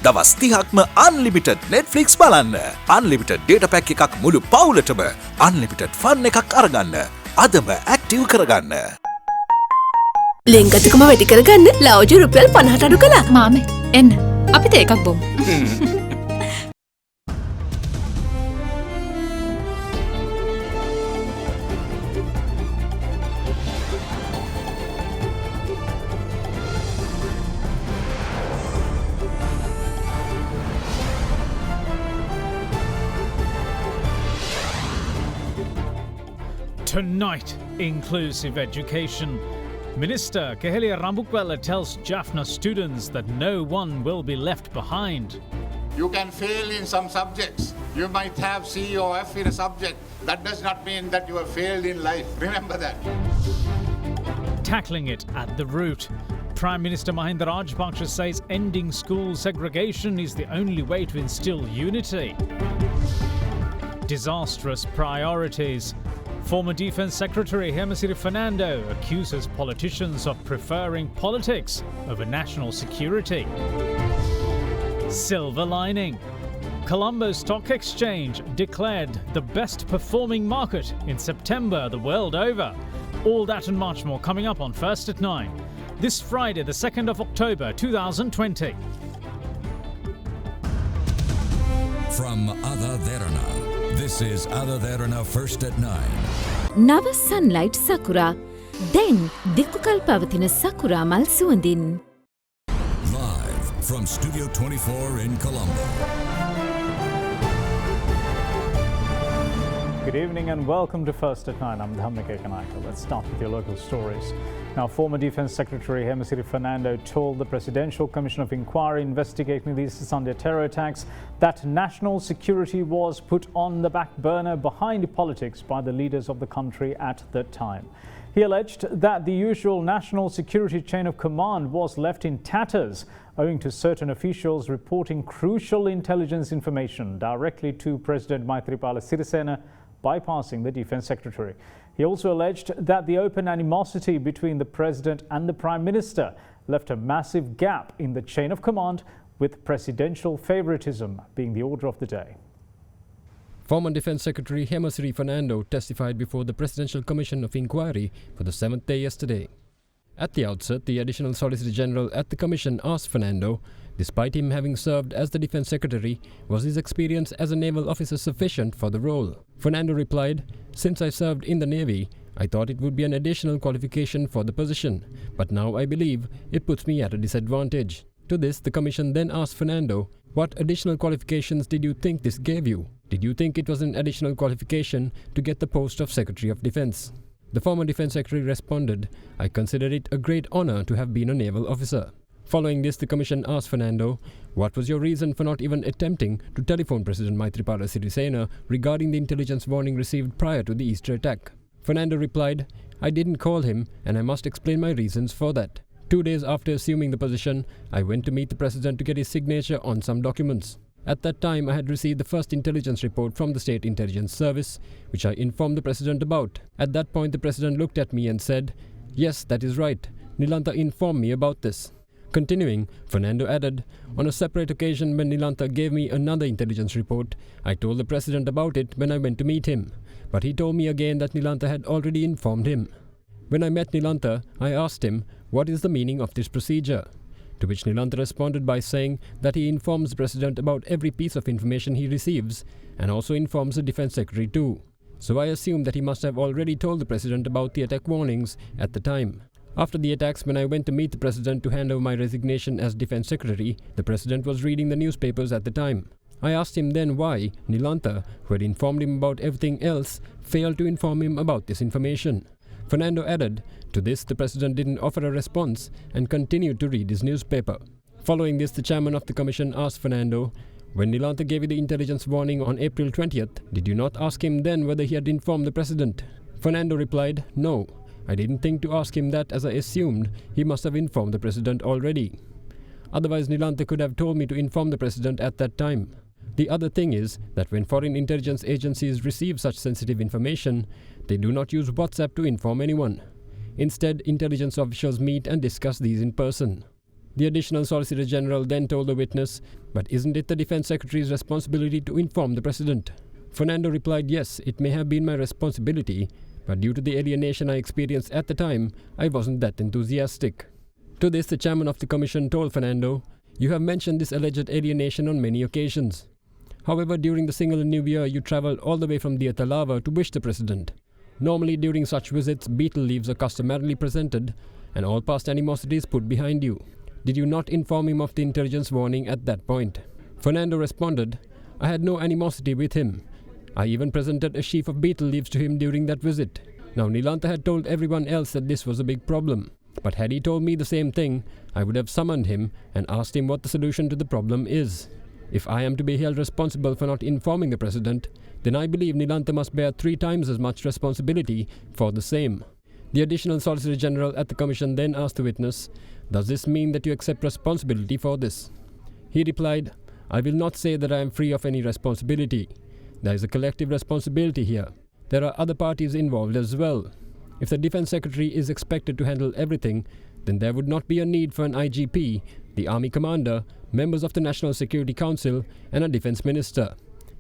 දවස් 30ක්ම unlimited Netflix බලන්න. unlimited data pack එකක් මුළු පවුලටම unlimited fun එකක් අරගන්න. අදම active කරගන්න. ලෙන්ගතුකම වැඩි කරගන්න ලව්ජු රුපියල් 50ට අඩු කළා. මාමේ එන්න අපිට එකක් බොමු. Tonight, inclusive education. Minister Kehelia Rambukwala tells Jaffna students that no one will be left behind. You can fail in some subjects. You might have C or F in a subject. That does not mean that you have failed in life. Remember that. Tackling it at the root. Prime Minister Mahinda Rajapaksa says ending school segregation is the only way to instill unity. Disastrous priorities. Former Defence Secretary Hemasiri Fernando accuses politicians of preferring politics over national security. Silver lining. Colombo Stock Exchange declared the best performing market in September the world over. All that and much more coming up on First at 9. This Friday, the 2nd of October 2020. From AdaDerana, this is AdaDerana First at 9. Nava Sunlight Sakura. Then Dikukal Pavatina Sakura Mal Suandin. Live from Studio 24 in Colombo. Good evening and welcome to First at 9. I'm Dhamma Kekanaka. Let's start with your local stories. Now, former Defence Secretary Hemasiri Fernando told the Presidential Commission of Inquiry investigating these Sunday terror attacks that national security was put on the back burner behind politics by the leaders of the country at that time. He alleged that the usual national security chain of command was left in tatters owing to certain officials reporting crucial intelligence information directly to President Maithripala Sirisena, bypassing the Defence Secretary. He also alleged that the open animosity between the President and the Prime Minister left a massive gap in the chain of command, with presidential favouritism being the order of the day. Former Defence Secretary Hemasiri Fernando testified before the Presidential Commission of Inquiry for the 7th day yesterday. At the outset, the Additional Solicitor General at the Commission asked Fernando, despite him having served as the Defence Secretary, was his experience as a naval officer sufficient for the role? Fernando replied, "Since I served in the Navy, I thought it would be an additional qualification for the position, but now I believe it puts me at a disadvantage." To this, the Commission then asked Fernando, "What additional qualifications did you think this gave you? Did you think it was an additional qualification to get the post of Secretary of Defence?" The former Defence Secretary responded, "I consider it a great honour to have been a naval officer." Following this, the Commission asked Fernando, "What was your reason for not even attempting to telephone President Maithripala Sirisena regarding the intelligence warning received prior to the Easter attack?" Fernando replied, "I didn't call him and I must explain my reasons for that. 2 days after assuming the position, I went to meet the President to get his signature on some documents. At that time, I had received the first intelligence report from the State Intelligence Service, which I informed the President about. At that point, the President looked at me and said, 'Yes, that is right. Nilantha informed me about this.'" Continuing, Fernando added, "On a separate occasion when Nilantha gave me another intelligence report, I told the President about it when I went to meet him. But he told me again that Nilantha had already informed him. When I met Nilantha, I asked him, 'What is the meaning of this procedure?' To which Nilantha responded by saying that he informs the President about every piece of information he receives and also informs the Defence Secretary too. So I assumed that he must have already told the President about the attack warnings at the time. After the attacks, when I went to meet the President to hand over my resignation as Defence Secretary, the President was reading the newspapers at the time. I asked him then why Nilantha, who had informed him about everything else, failed to inform him about this information." Fernando added, to this the President didn't offer a response and continued to read his newspaper. Following this, the chairman of the commission asked Fernando, "When Nilantha gave you the intelligence warning on April 20th, did you not ask him then whether he had informed the President?" Fernando replied, "No, I didn't think to ask him that as I assumed he must have informed the President already. Otherwise, Nilantha could have told me to inform the President at that time. The other thing is that when foreign intelligence agencies receive such sensitive information, they do not use WhatsApp to inform anyone. Instead, intelligence officials meet and discuss these in person." The Additional Solicitor General then told the witness, "But isn't it the Defence Secretary's responsibility to inform the President?" Fernando replied, "Yes, it may have been my responsibility, but due to the alienation I experienced at the time, I wasn't that enthusiastic." To this, the chairman of the commission told Fernando, "You have mentioned this alleged alienation on many occasions. However, during the Sinhala New Year, you travelled all the way from Dia Talava to wish the President. Normally, during such visits, betel leaves are customarily presented and all past animosities put behind you. Did you not inform him of the intelligence warning at that point?" Fernando responded, "I had no animosity with him. I even presented a sheaf of betel leaves to him during that visit." Now, Nilantha had told everyone else that this was a big problem. But had he told me the same thing, I would have summoned him and asked him what the solution to the problem is. If I am to be held responsible for not informing the President, then I believe Nilantha must bear 3 times as much responsibility for the same. The Additional Solicitor General at the Commission then asked the witness, "Does this mean that you accept responsibility for this?" He replied, "I will not say that I am free of any responsibility. There is a collective responsibility here. There are other parties involved as well. If the Defence Secretary is expected to handle everything, then there would not be a need for an IGP, the Army Commander, members of the National Security Council, and a Defence Minister.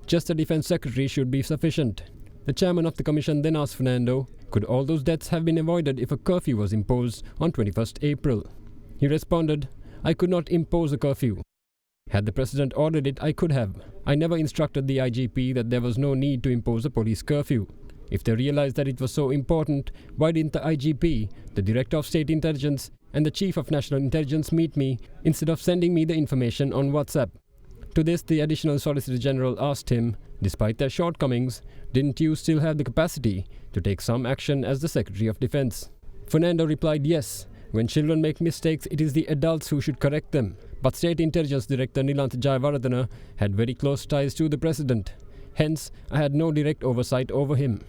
Just the Defence Secretary should be sufficient." The chairman of the commission then asked Fernando, could all those deaths have been avoided if a curfew was imposed on 21st April? He responded, "I could not impose a curfew. Had the President ordered it, I could have. I never instructed the IGP that there was no need to impose a police curfew. If they realized that it was so important, why didn't the IGP, the Director of State Intelligence, and the Chief of National Intelligence meet me instead of sending me the information on WhatsApp?" To this, the Additional Solicitor General asked him, "Despite their shortcomings, didn't you still have the capacity to take some action as the Secretary of Defence?" Fernando replied, "Yes. When children make mistakes, it is the adults who should correct them. But State Intelligence Director Nilantha Jayawardena had very close ties to the President. Hence, I had no direct oversight over him."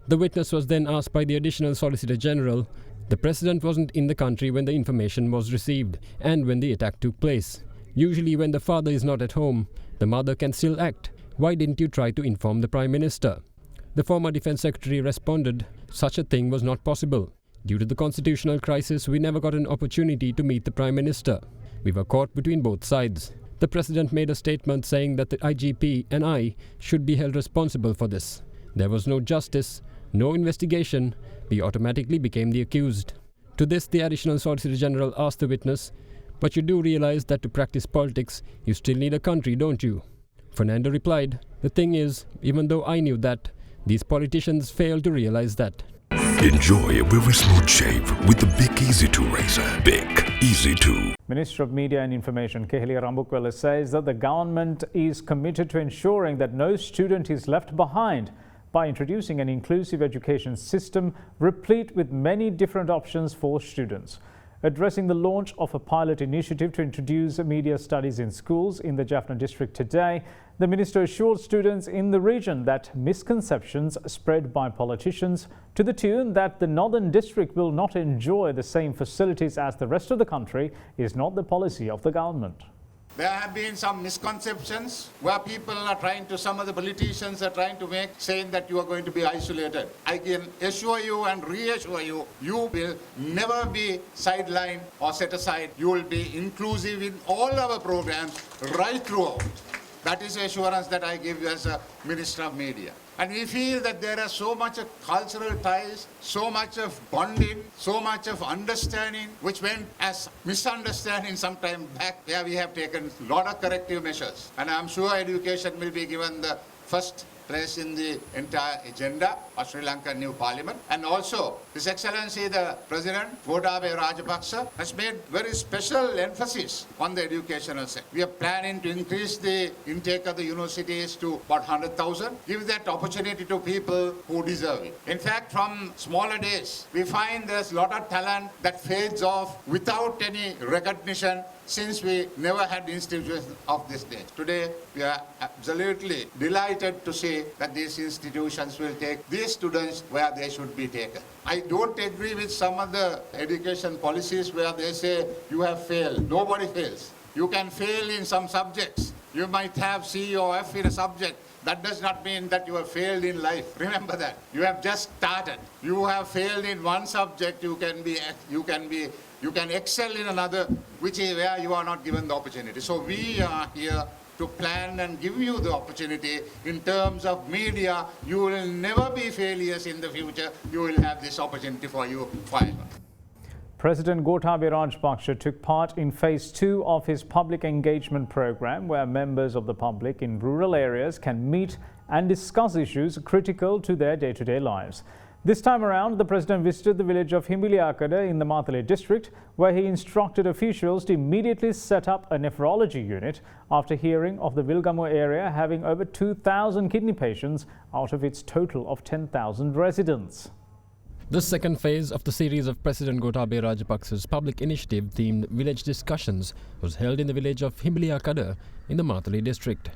The witness was then asked by the Additional Solicitor General, "The President wasn't in the country when the information was received and when the attack took place. Usually when the father is not at home, the mother can still act. Why didn't you try to inform the Prime Minister?" The former Defence Secretary responded, "Such a thing was not possible. Due to the constitutional crisis, we never got an opportunity to meet the Prime Minister. We were caught between both sides. The President made a statement saying that the IGP and I should be held responsible for this. There was no justice, no investigation. We automatically became the accused." To this, the Additional Solicitor General asked the witness, "But you do realize that to practice politics, you still need a country, don't you?" Fernando replied, "The thing is, even though I knew that, these politicians failed to realize that." Enjoy a very smooth shave with the Big Easy 2 razor. Big Easy 2. Minister of Media and Information Kehelia Rambukwala says that the government is committed to ensuring that no student is left behind by introducing an inclusive education system replete with many different options for students. Addressing the launch of a pilot initiative to introduce media studies in schools in the Jaffna district today, the minister assured students in the region that misconceptions spread by politicians to the tune that the Northern District will not enjoy the same facilities as the rest of the country is not the policy of the government. There have been some misconceptions where people are trying to, some of the politicians are trying to make, saying that you are going to be isolated. I can assure you and reassure you, you will never be sidelined or set aside. You will be inclusive in all our programs right throughout. That is the assurance that I give you as a Minister of Media. And we feel that there are so much of cultural ties, so much of bonding, so much of understanding, which went as misunderstanding some time back, where we have taken a lot of corrective measures. And I'm sure education will be given the first place in the entire agenda of Sri Lankan new parliament. And also, His Excellency the President, Gotabaya Rajapaksa, has made very special emphasis on the educational sector. We are planning to increase the intake of the universities to about 100,000, give that opportunity to people who deserve it. In fact, from smaller days, we find there's a lot of talent that fades off without any recognition, since we never had institutions of this stage. Today, we are absolutely delighted to see that these institutions will take these students where they should be taken. I don't agree with some of the education policies where they say you have failed. Nobody fails. You can fail in some subjects, You might have C or F in a subject. That does not mean that you have failed in life. Remember that. You have just started. You have failed in one subject. You can excel in another, which is where you are not given the opportunity. So we are here to plan and give you the opportunity. In terms of media, you will never be failures in the future. You will have this opportunity for you forever. President Gotabaya Rajapaksa took part in phase 2 of his public engagement program, where members of the public in rural areas can meet and discuss issues critical to their day-to-day lives. This time around, the president visited the village of Himbiliyakada in the Matale district, where he instructed officials to immediately set up a nephrology unit after hearing of the Vilgamu area having over 2,000 kidney patients out of its total of 10,000 residents. The second phase of the series of President Gotabaya Rajapaksa's public initiative-themed village discussions was held in the village of Himbiliyakada in the Matale district.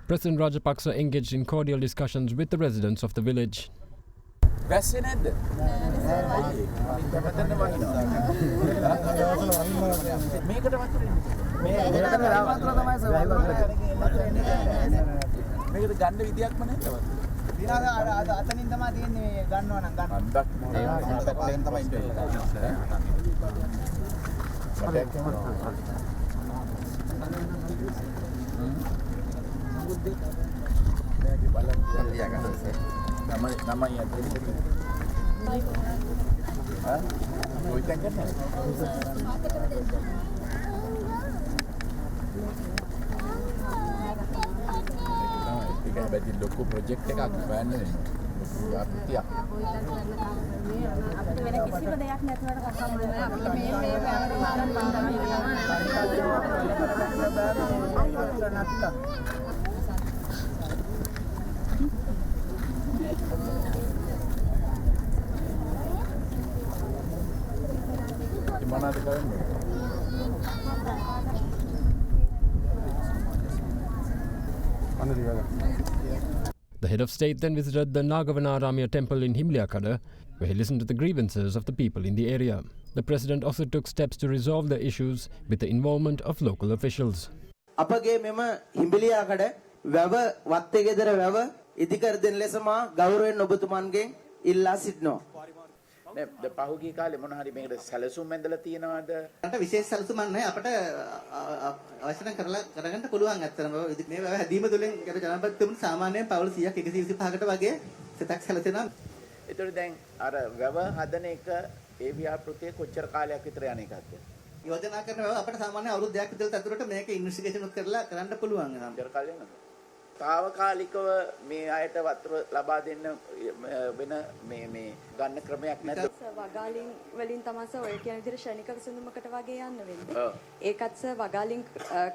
President Rajapaksa engaged in cordial discussions with the residents of the village. The head of state then visited the Nagavanaramiya temple in Himbiliyakada, where he listened to the grievances of the people in the area. The president also took steps to resolve the issues with the involvement of local officials. අපගේ මෙම හිඹිලියාකඩ වැව වත්තේ ගෙදර වැව ඉදිකර දෙන ලෙස මා ගෞරවයෙන් ඔබතුමන්ගෙන් ඉල්ලා සිටිනවා. ද පහුගිය කාලේ මොන හරි මේකට සැලසුම් ඇඳලා තියෙනවද? අපට විශේෂ සැලසුමක් නැහැ. අපට අවශ්‍ය නම් කරගන්න පුළුවන් අත්‍තරම මේ වැව හැදීම තුළින් අපේ ජනපතිතුමන් සාමාන්‍යයෙන් පවුල් 100ක් 125කට වගේ සිතක් සැලසෙනවා. ඒතර දැන් අර වැව හදන එක ඒ ව්‍යාපෘතිය කොච්චර කාලයක් විතර යන එකක්ද? යෝජනා කරන වැව අපට සාමාන්‍ය අවුරුදු 2ක් විතර ඇතුළත මේක ඉන්වෙස්ටිගේෂන් කරලා කරන්න පුළුවන්. කොච්චර කාලයක් නේද? තාවකාලිකව මේ අයට වතුර ලබා දෙන්න වෙන මේ ගන්න ක්‍රමයක් නැද්ද? වගාලින් වලින් තමයි සර් ඔය කියන විදිහට ශනික විසඳුමකට වගේ යන්න වෙන්නේ. ඒකත් සර් වගාලින්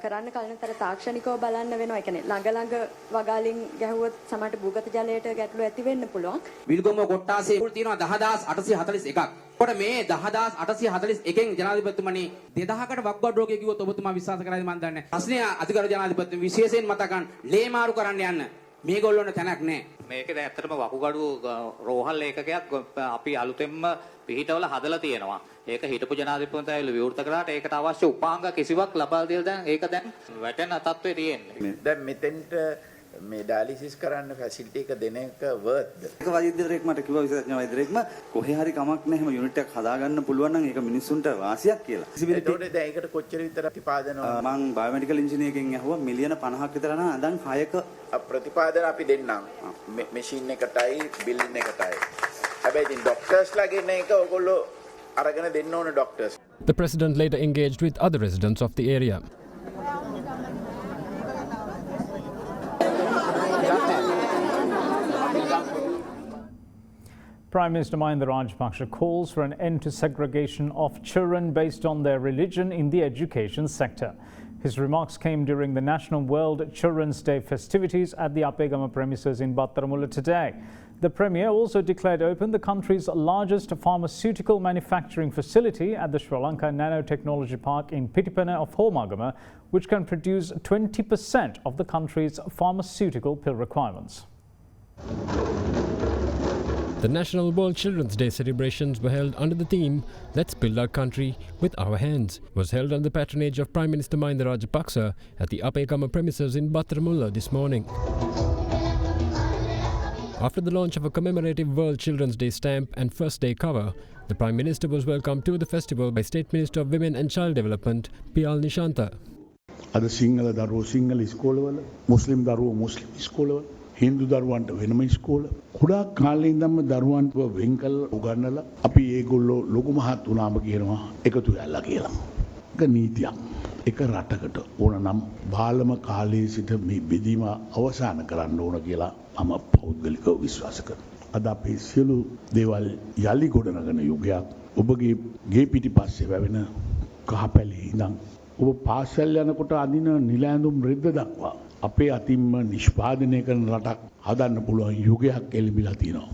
කරන්න කලින්තර තාක්ෂණිකව බලන්න වෙනවා. ඒ කියන්නේ ළඟ වගාලින් ගැහුවොත් සමහරට භූගත ජලයට ගැටලු ඇති වෙන්න පුළුවන්. විල්ගොම කොට්ටාසේ තියෙනවා 10841ක්. කොට මේ 10841න් ජනාධිපතිතුමනි 2000කට වක්බඩු රෝගිය කිව්වොත් ඔබතුමා විශ්වාස කරයිද මන් දන්නේ නැහැ. ප්‍රශ්නය අධිකරු ජනාධිපතිතුමනි විශේෂයෙන් මතකන් ලේමාරු කරන්න යන්න. මේගොල්ලොන්ට තැනක් නැහැ. මේක දැන් ඇත්තටම වකුගඩු රෝහල් ඒකකයක් අපි අලුතෙන්ම පිහිටවල හදලා තියෙනවා. ඒක හිටපු ජනාධිපතිතුමාට විවෘත කරාට ඒකට අවශ්‍ය උපාංග කිසිවක් ලබා දෙලා දැන් ඒක දැන් වැටෙන තත්ත්වයේ තියෙන්නේ. දැන් මෙතෙන්ට මේ ඩයලිසිස් කරන්න ෆැසිලිටි එක දෙන එක වර්ත්ද? ඒක වෛද්‍යවරයෙක් මට කිව්වා විශේෂඥ වෛද්‍යවරයෙක්ම කොහේ හරි කමක් නැහැ හැම යුනිට් එකක් හදාගන්න පුළුවන් නම් ඒක මිනිස්සුන්ට වාසියක් කියලා. ඒතකොට දැන් ඒකට කොච්චර විතර ප්‍රතිපාදනවද? මම බයෝමෙඩිකල් ඉංජිනේරියකින් ඇහුවා මිලියන 50ක් විතර නම් දැන් 6ක ප්‍රතිපාදන අපි දෙන්නම්. මැෂින් එකටයි බිල්ඩින් එකටයි. හැබැයි ඉතින් ડોක්ටර්ස්ලා ගෙන එක ඔයගොල්ලෝ අරගෙන දෙන්න ඕන ડોක්ටර්ස්. The president later engaged with other residents of the area. Prime Minister Mahinda Rajapaksa calls for an end to segregation of children based on their religion in the education sector. His remarks came during the National World Children's Day festivities at the Apegama premises in Battaramulla today. The Premier also declared open the country's largest pharmaceutical manufacturing facility at the Sri Lanka Nanotechnology Park in Pitipana of Homagama, which can produce 20% of the country's pharmaceutical pill requirements. The National World Children's Day celebrations were held under the theme Let's Build Our Country with Our Hands. It was held under the patronage of Prime Minister Mahinda Rajapaksa at the Apekama premises in Battaramulla this morning. After the launch of a commemorative World Children's Day stamp and First Day cover, the Prime Minister was welcomed to the festival by State Minister of Women and Child Development, Piyal Nishanta. අද සිංහල දරුවෝ සිංහල ඉස්කෝලවල, මුස්ලිම් දරුවෝ මුස්ලිම් ඉස්කෝලවල, හින්දු දරුවන්ට වෙනම ඉස්කෝල. කුඩා කාලේ ඉඳන්ම දරුවන්ව වෙන් කරලා උගන්වලා අපි ඒගොල්ලෝ ලොකු මහත් වුණාම කියනවා එකතු වෙලා කියලා. ඒක නීතියක්. එක රටකට ඕන නම් බාලම කාලයේ සිට මේ බෙදීම අවසන් කරන්න ඕන කියලා මම පෞද්ගලිකව විශ්වාස කරනවා. අද අපේ සියලු දේවල් යලි ගොඩනගන යුගයක්. ඔබගේ ගේ පිටිපස්සේ වැවෙන කහපැලේ ඉඳන් ඔබ පාසල් යනකොට අදින නිල ඇඳුම් රෙද්ද දක්වා අපේ අතින්ම නිෂ්පාදනය කරන රටක් හදන්න පුළුවන් යුගයක් එළඹිලා තියෙනවා.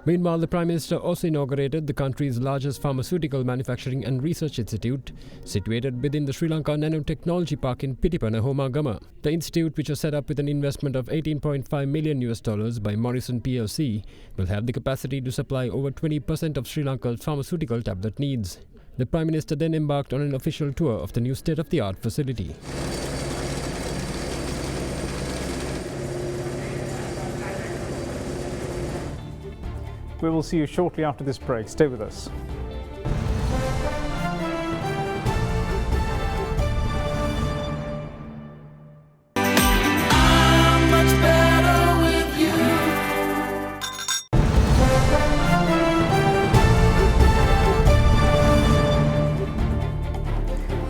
Meanwhile, the Prime Minister also inaugurated the country's largest pharmaceutical manufacturing and research institute, situated within the Sri Lanka Nanotechnology Park in Pitipana, Homagama. The institute, which was set up with an investment of $18.5 million by Morrison PLC, will have the capacity to supply over 20% of Sri Lanka's pharmaceutical tablet needs. The Prime Minister then embarked on an official tour of the new state-of-the-art facility. We will see you shortly after this break. Stay with us.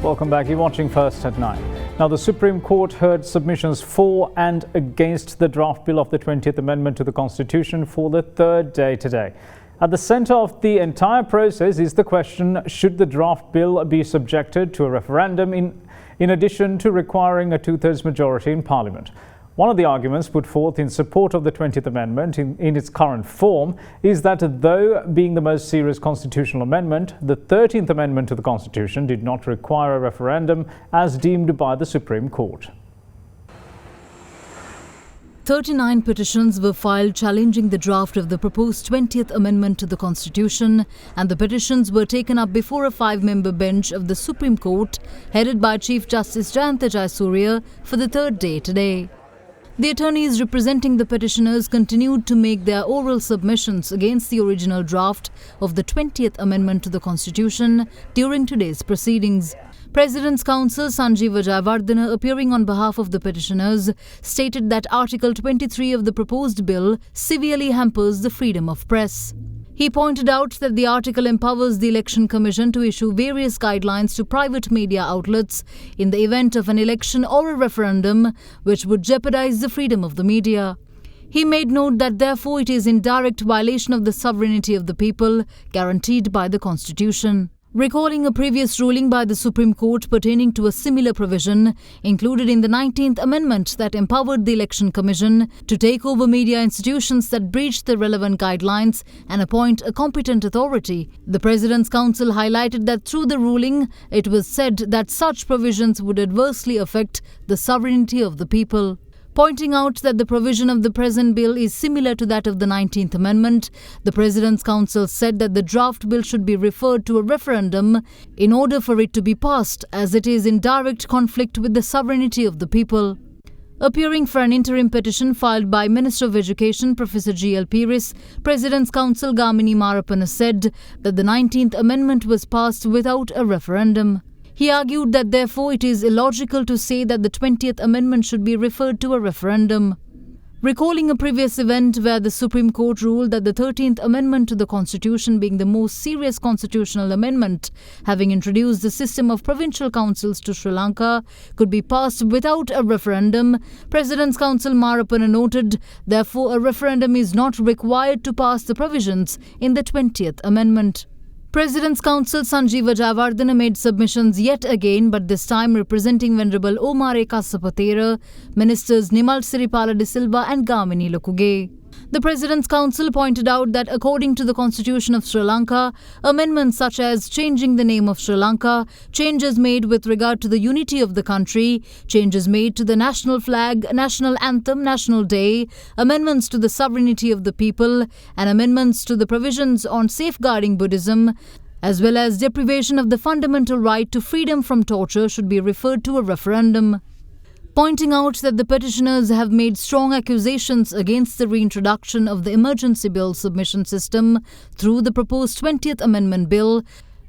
Welcome back. You're watching First at 9. Now, the Supreme Court heard submissions for and against the draft bill of the 20th Amendment to the Constitution for the third day today. At the centre of the entire process is the question, should the draft bill be subjected to a referendum in addition to requiring a two-thirds majority in Parliament? One of the arguments put forth in support of the 20th Amendment in its current form is that though being the most serious constitutional amendment, the 13th Amendment to the Constitution did not require a referendum as deemed by the Supreme Court. 39 petitions were filed challenging the draft of the proposed 20th Amendment to the Constitution, and the petitions were taken up before a 5-member bench of the Supreme Court headed by Chief Justice Jayanta Jayasuriya for the third day today. The attorneys representing the petitioners continued to make their oral submissions against the original draft of the 20th Amendment to the Constitution during today's proceedings. President's counsel Sanjeeva Jayawardena, appearing on behalf of the petitioners, stated that Article 23 of the proposed bill severely hampers the freedom of press. He pointed out that the article empowers the Election Commission to issue various guidelines to private media outlets in the event of an election or a referendum, which would jeopardize the freedom of the media. He made note that therefore it is in direct violation of the sovereignty of the people guaranteed by the Constitution. Recalling a previous ruling by the Supreme Court pertaining to a similar provision included in the 19th Amendment that empowered the Election Commission to take over media institutions that breached the relevant guidelines and appoint a competent authority, the President's Counsel highlighted that through the ruling, it was said that such provisions would adversely affect the sovereignty of the people. Pointing out that the provision of the present bill is similar to that of the 19th Amendment, the President's Counsel said that the draft bill should be referred to a referendum in order for it to be passed, as it is in direct conflict with the sovereignty of the people. Appearing for an interim petition filed by Minister of Education Professor G.L. Piris, President's Counsel Gamini Marapana said that the 19th Amendment was passed without a referendum. He argued that therefore it is illogical to say that the 20th Amendment should be referred to a referendum. Recalling a previous event where the Supreme Court ruled that the 13th Amendment to the Constitution, being the most serious constitutional amendment, having introduced the system of provincial councils to Sri Lanka, could be passed without a referendum, President's Counsel Marapana noted, therefore a referendum is not required to pass the provisions in the 20th Amendment. President's Counsel Sanjeeva Jayawardena made submissions yet again, but this time representing Venerable Omare Kassapatera, Ministers Nimal Siripala de Silva and Gamini Lokuge. The President's Council pointed out that according to the Constitution of Sri Lanka, amendments such as changing the name of Sri Lanka, changes made with regard to the unity of the country, changes made to the national flag, national anthem, national day, amendments to the sovereignty of the people, and amendments to the provisions on safeguarding Buddhism, as well as deprivation of the fundamental right to freedom from torture should be referred to a referendum. Pointing out that the petitioners have made strong accusations against the reintroduction of the emergency bill submission system through the proposed 20th Amendment Bill,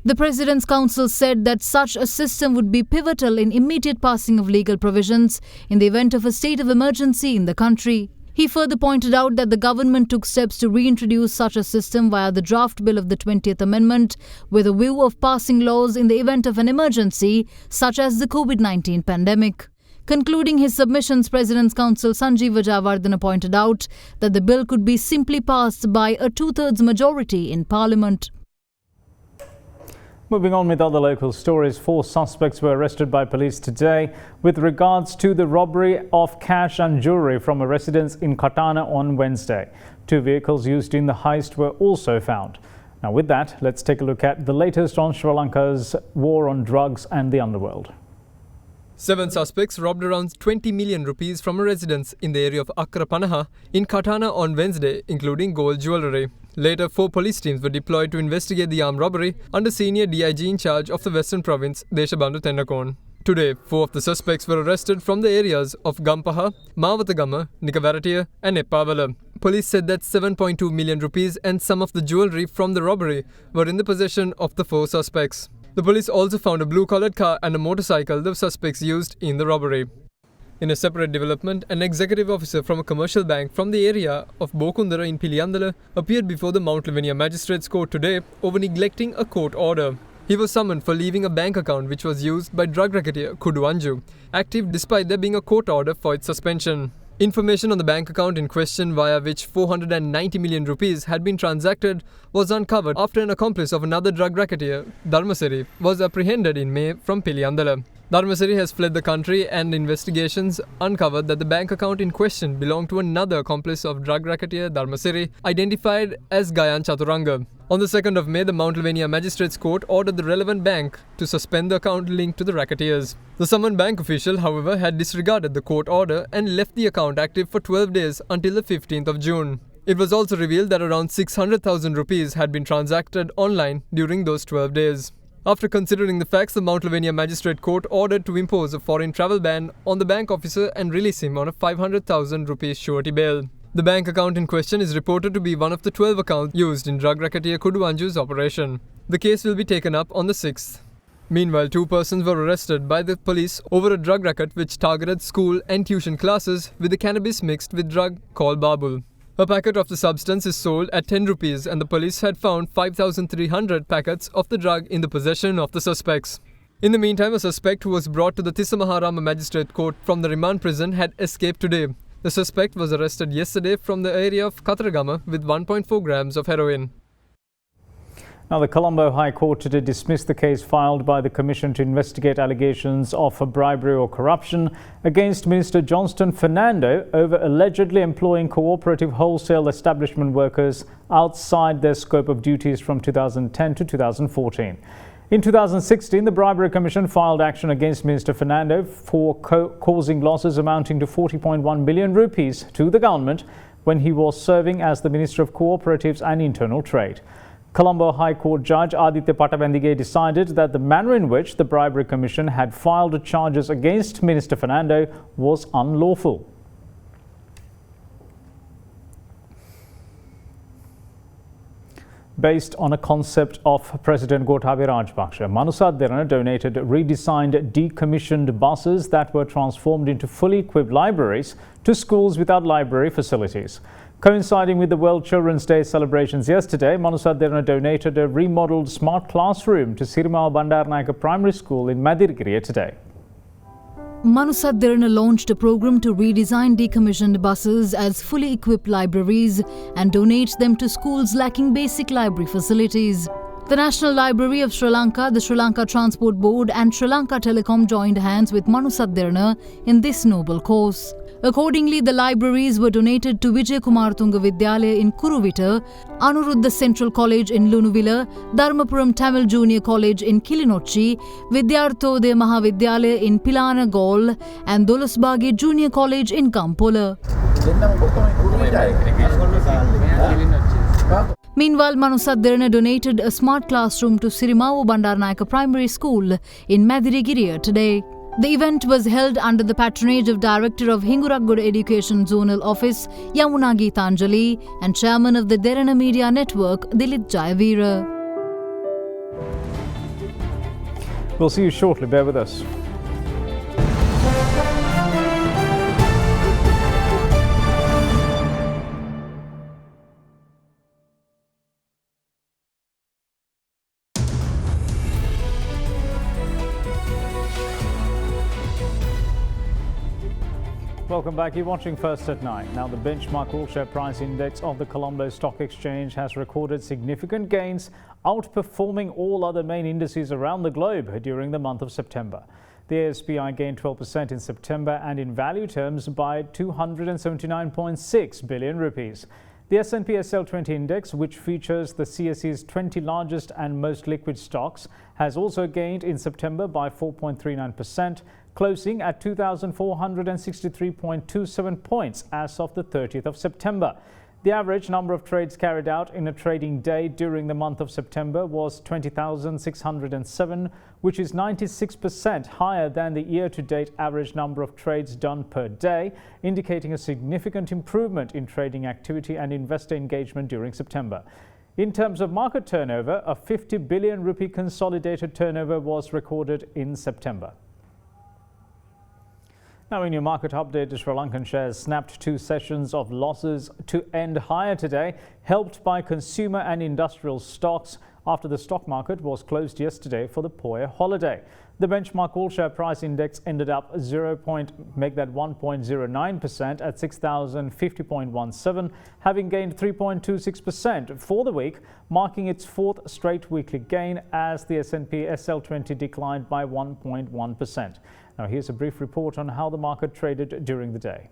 the President's Council said that such a system would be pivotal in immediate passing of legal provisions in the event of a state of emergency in the country. He further pointed out that the government took steps to reintroduce such a system via the draft bill of the 20th Amendment with a view of passing laws in the event of an emergency such as the COVID-19 pandemic. Concluding his submissions, President's Counsel Sanjeev Vijayawardena pointed out that the bill could be simply passed by a two-thirds majority in Parliament. Moving on with other local stories, 4 suspects were arrested by police today with regards to the robbery of cash and jewellery from a residence in Katana on Wednesday. 2 vehicles used in the heist were also found. Now with that, let's take a look at the latest on Sri Lanka's war on drugs and the underworld. 7 suspects robbed around 20 million rupees from a residence in the area of Akrapanaha in Katana on Wednesday, including gold jewellery. Later, 4 police teams were deployed to investigate the armed robbery under senior DIG in charge of the Western Province, Deshabandu Tennakon. Today, 4 of the suspects were arrested from the areas of Gampaha, Mawatagama, Nikavaratiya and Eppavala. Police said that 7.2 million rupees and some of the jewellery from the robbery were in the possession of the 4 suspects. The police also found a blue-collared car and a motorcycle the suspects used in the robbery. In a separate development, an executive officer from a commercial bank from the area of Bokundara in Piliyandala appeared before the Mount Lavinia Magistrates Court today over neglecting a court order. He was summoned for leaving a bank account which was used by drug racketeer Kudu Anju, active despite there being a court order for its suspension. Information on the bank account in question via which 490 million rupees had been transacted was uncovered after an accomplice of another drug racketeer, Dharmasiri, was apprehended in May from Piliyandala. Dharmasiri has fled the country and investigations uncovered that the bank account in question belonged to another accomplice of drug racketeer Dharmasiri, identified as Gayan Chaturanga. On the 2nd of May, the Mount Lavinia Magistrates Court ordered the relevant bank to suspend the account linked to the racketeers. The summoned bank official, however, had disregarded the court order and left the account active for 12 days until the 15th of June. It was also revealed that around 600,000 rupees had been transacted online during those 12 days. After considering the facts, the Mount Lavinia Magistrate Court ordered to impose a foreign travel ban on the bank officer and release him on a 500,000 rupees surety bail. The bank account in question is reported to be one of the 12 accounts used in drug racketeer Kudu Anju's operation. The case will be taken up on the 6th. Meanwhile, 2 persons were arrested by the police over a drug racket which targeted school and tuition classes with the cannabis mixed with drug called Babul. A packet of the substance is sold at 10 rupees and the police had found 5,300 packets of the drug in the possession of the suspects. In the meantime, a suspect who was brought to the Tissamaharama Magistrate Court from the remand prison had escaped today. The suspect was arrested yesterday from the area of Kataragama with 1.4 grams of heroin. Now, the Colombo High Court today dismissed the case filed by the Commission to investigate allegations of bribery or corruption against Minister Johnston Fernando over allegedly employing cooperative wholesale establishment workers outside their scope of duties from 2010 to 2014. In 2016, the Bribery Commission filed action against Minister Fernando for causing losses amounting to 40.1 billion rupees to the government when he was serving as the Minister of Cooperatives and Internal Trade. Colombo High Court Judge Aditya Patabendige decided that the manner in which the Bribery Commission had filed charges against Minister Fernando was unlawful. Based on a concept of President Gotabaya Rajapaksa, AdaDerana donated redesigned decommissioned buses that were transformed into fully equipped libraries to schools without library facilities. Coinciding with the World Children's Day celebrations yesterday, AdaDerana donated a remodeled smart classroom to Sirimawa Bandaranayake Primary School in Madirgiriya today. AdaDerana launched a program to redesign decommissioned buses as fully equipped libraries and donate them to schools lacking basic library facilities. The National Library of Sri Lanka, the Sri Lanka Transport Board and Sri Lanka Telecom joined hands with AdaDerana in this noble cause. Accordingly, the libraries were donated to Vijay Kumartunga Vidyalaya in Kuruvita, Anuruddha Central College in Lunuvilla, Dharmapuram Tamil Junior College in Kilinochi, Vidyarthodaya Mahavidyalaya in Pilana Gaul and Dolasbagi Junior College in Kampola. Meanwhile, AdaDerana donated a smart classroom to Sirimavu Bandaranaike Primary School in Madirigiriya today. The event was held under the patronage of Director of Hinguraggoda Education Zonal Office, Yamuna Geethanjali, and Chairman of the Derana Media Network, Dilip Jayavira. We'll see you shortly. Bear with us. Welcome back. You're watching First at 9. Now, the benchmark all-share price index of the Colombo Stock Exchange has recorded significant gains, outperforming all other main indices around the globe during the month of September. The ASPI gained 12% in September and in value terms by 279.6 billion rupees. The S&P SL20 index, which features the CSE's 20 largest and most liquid stocks, has also gained in September by 4.39%, closing at 2,463.27 points as of the 30th of September. The average number of trades carried out in a trading day during the month of September was 20,607, which is 96% higher than the year-to-date average number of trades done per day, indicating a significant improvement in trading activity and investor engagement during September. In terms of market turnover, a 50 billion rupee consolidated turnover was recorded in September. Now, in your market update, the Sri Lankan shares snapped 2 sessions of losses to end higher today, helped by consumer and industrial stocks after the stock market was closed yesterday for the Poya holiday. The benchmark all-share price index ended up 1.09% at 6,050.17, having gained 3.26% for the week, marking its 4th straight weekly gain as the S&P SL20 declined by 1.1%. Now, here's a brief report on how the market traded during the day.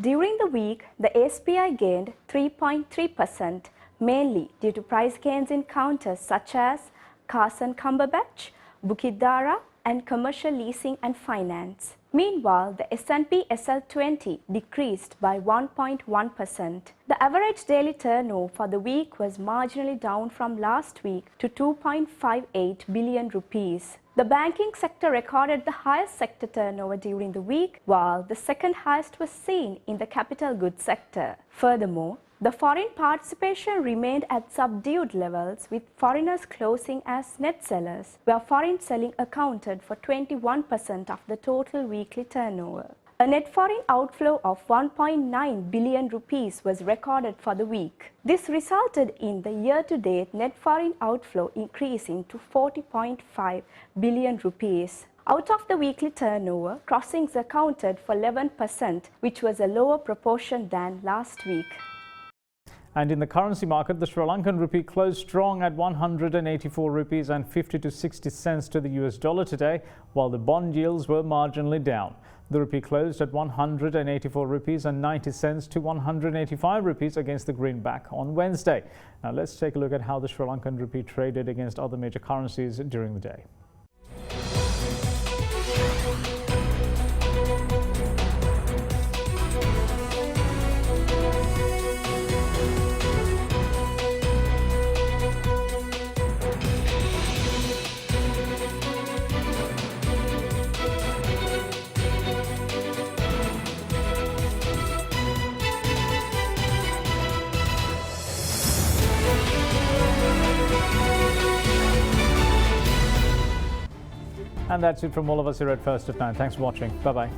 During the week, the ASPI gained 3.3%, mainly due to price gains in counters such as Carson Cumberbatch, Bukidara, and commercial leasing and finance. Meanwhile, the S&P SL20 decreased by 1.1%. The average daily turnover for the week was marginally down from last week to 2.58 billion rupees. The banking sector recorded the highest sector turnover during the week, while the second highest was seen in the capital goods sector. Furthermore, the foreign participation remained at subdued levels, with foreigners closing as net sellers, where foreign selling accounted for 21% of the total weekly turnover. A net foreign outflow of 1.9 billion rupees was recorded for the week. This resulted in the year-to-date net foreign outflow increasing to 40.5 billion rupees. Out of the weekly turnover, crossings accounted for 11%, which was a lower proportion than last week. And in the currency market, the Sri Lankan rupee closed strong at 184 rupees and 50 to 60 cents to the US dollar today, while the bond yields were marginally down. The rupee closed at 184 rupees and 90 cents to 185 rupees against the greenback on Wednesday. Now let's take a look at how the Sri Lankan rupee traded against other major currencies during the day. And that's it from all of us here at First at 9. Thanks for watching. Bye-bye.